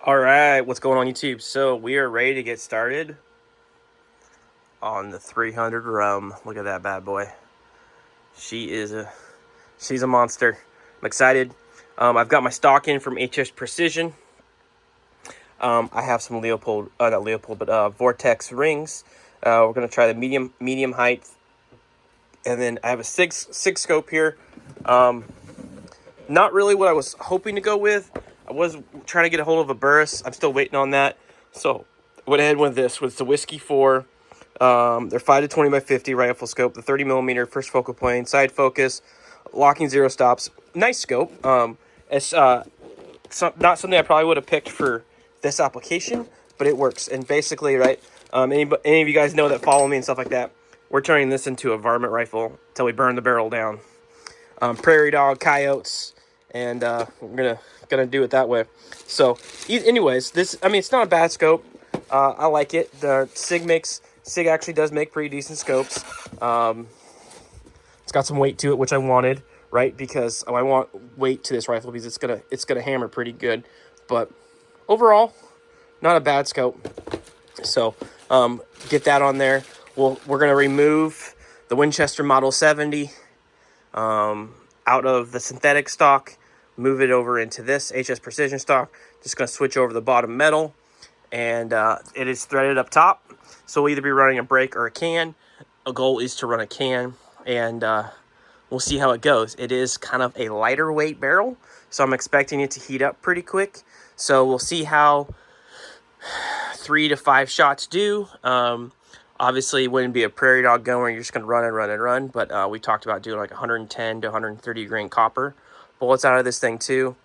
All right, what's going on YouTube? So we are ready to get started on the 300 rum. Look at that bad boy. She's a monster. I'm excited. I've got my stock in from HS Precision. I have some Vortex rings. We're gonna try the medium height, and then I have a six scope here. Not really what I was hoping to go with. I was trying to get a hold of a Burris. I'm still waiting on that. So went ahead with this. With the Whiskey 4. They're 5 to 20 by 50 rifle scope. The 30 millimeter first focal plane, side focus, locking 0 stops. Nice scope. It's not something I probably would have picked for this application, but it works. And basically, right, any of you guys know that follow me and stuff like that, we're turning this into a varmint rifle until we burn the barrel down. Prairie dog, coyotes, and we're gonna do it that way. So, anyways, it's not a bad scope. I like it. The Sig actually does make pretty decent scopes. It's got some weight to it, which I wanted, right? Because I want weight to this rifle because it's gonna hammer pretty good. But overall, not a bad scope. So get that on there. We're gonna remove the Winchester Model 70 out of the synthetic stock, move it over into this HS Precision stock. Just gonna switch over the bottom metal, and it is threaded up top. So we'll either be running a brake or a can. A goal is to run a can, and we'll see how it goes. It is kind of a lighter weight barrel, so I'm expecting it to heat up pretty quick. So we'll see how 3 to 5 shots do. Obviously, it wouldn't be a prairie dog gun where you're just going to run and run and run, but we talked about doing like 110 to 130 grain copper bullets out of this thing too.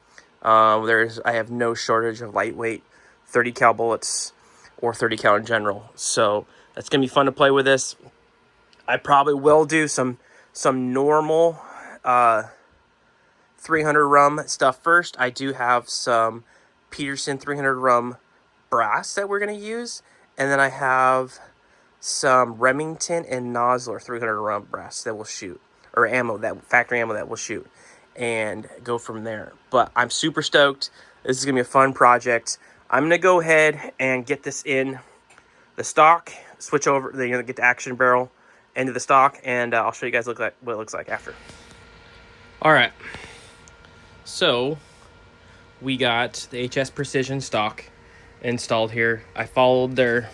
I have no shortage of lightweight 30 cal bullets or 30 cal in general, so it's going to be fun to play with this. I probably will do some normal 300 rum stuff first. I do have some Peterson 300 rum brass that we're going to use, and then I have some Remington and Nosler 300 round brass that will shoot, or ammo, that factory ammo that will shoot, and go from there. But I'm super stoked. This is gonna be a fun project. I'm gonna go ahead and get this in the stock, switch over, get the action barrel into the stock, and I'll show you guys what it looks like after. All right, so we got the HS Precision stock installed here. I followed their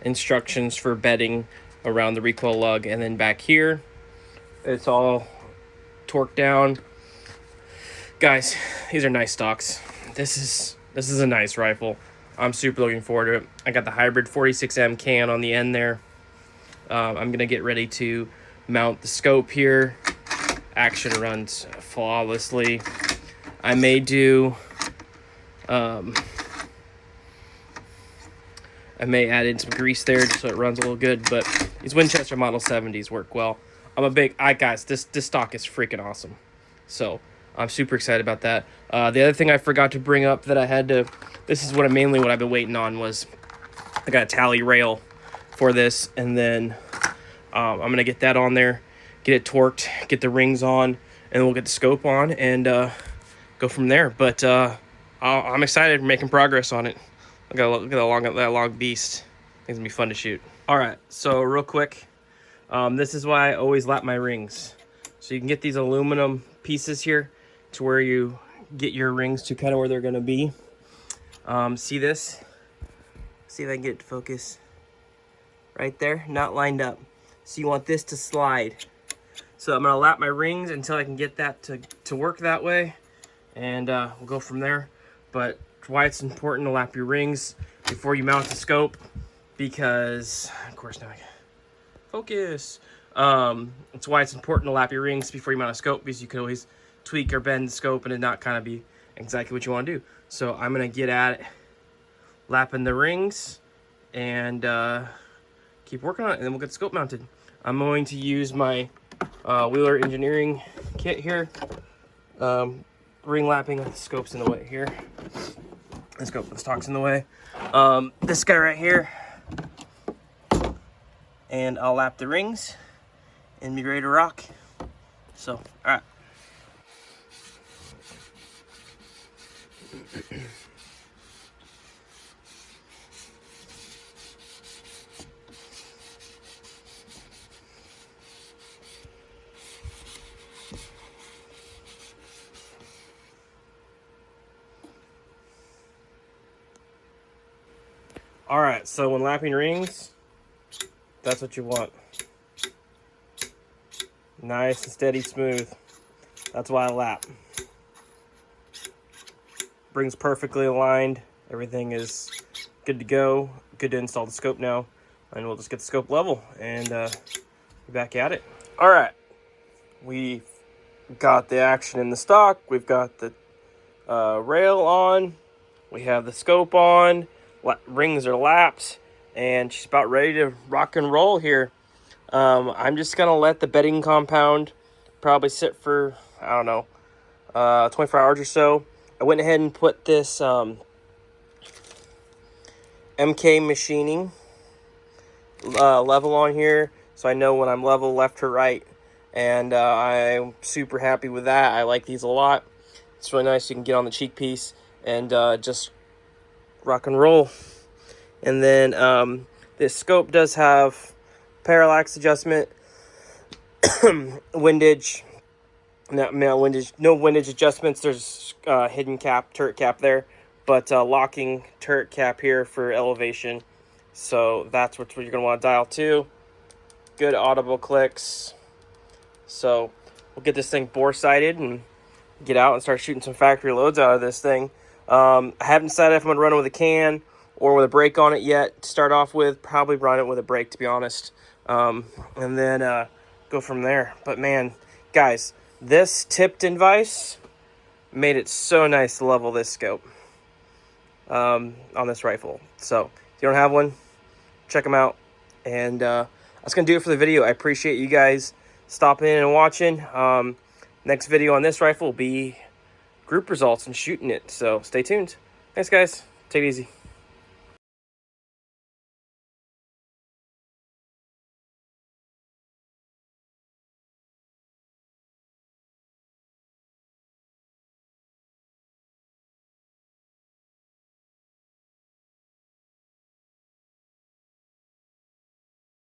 instructions for bedding around the recoil lug, and then back here it's all torqued down. Guys, these are nice stocks. This is a nice rifle. I'm super looking forward to it. I got the hybrid 46M can on the end there. I'm gonna get ready to mount the scope here. Action runs flawlessly. I may do I may add in some grease there just so it runs a little good, but these Winchester Model 70s work well. Guys, this stock is freaking awesome. So I'm super excited about that. The other thing I forgot to bring up that I had to, this is mainly what I've been waiting on, was I got a tally rail for this, and then I'm going to get that on there, get it torqued, get the rings on, and we'll get the scope on, and go from there. But I'm excited, making progress on it. Look at that long beast. It's gonna be fun to shoot. All right, so real quick, this is why I always lap my rings. So you can get these aluminum pieces here to where you get your rings to kind of where they're gonna be. See this? See if I can get it to focus. Right there, not lined up. So you want this to slide. So I'm gonna lap my rings until I can get that to work that way, and we'll go from there. But why it's important to lap your rings before you mount the scope, because of course now I can focus. It's why it's important to lap your rings before you mount a scope, because you can always tweak or bend the scope and it not kind of be exactly what you want to do. So I'm gonna get at it, lapping the rings, and keep working on it, and then we'll get the scope mounted. I'm going to use my Wheeler engineering kit here. Ring lapping, the scope's in the way here. Let's go. The stock's in the way. This guy right here, and I'll lap the rings and be ready to rock. So, all right. All right, so when lapping rings, that's what you want. Nice and steady, smooth. That's why I lap. Brings perfectly aligned. Everything is good to go. Good to install the scope now. And we'll just get the scope level and be back at it. All right, we've got the action in the stock. We've got the rail on. We have the scope on. Rings are lapped. And she's about ready to rock and roll here. I'm just going to let the bedding compound probably sit for, I don't know, 24 hours or so. I went ahead and put this MK machining level on here, so I know when I'm level left to right, and I'm super happy with that. I like these a lot. It's really nice. You can get on the cheek piece and just rock and roll. And then this scope does have parallax adjustment, windage. No windage adjustments. There's hidden turret cap there, but locking turret cap here for elevation. So that's what you're gonna want to dial to. Good audible clicks. So we'll get this thing bore sighted and get out and start shooting some factory loads out of this thing. I haven't decided if I'm gonna run it with a can or with a brake on it yet. To start off with, probably run it with a brake, to be honest, and then go from there. But man, guys, this tipped-in vise made it so nice to level this scope on this rifle. So if you don't have one, check them out. And that's going to do it for the video. I appreciate you guys stopping in and watching. Next video on this rifle will be group results and shooting it. So stay tuned. Thanks, guys. Take it easy.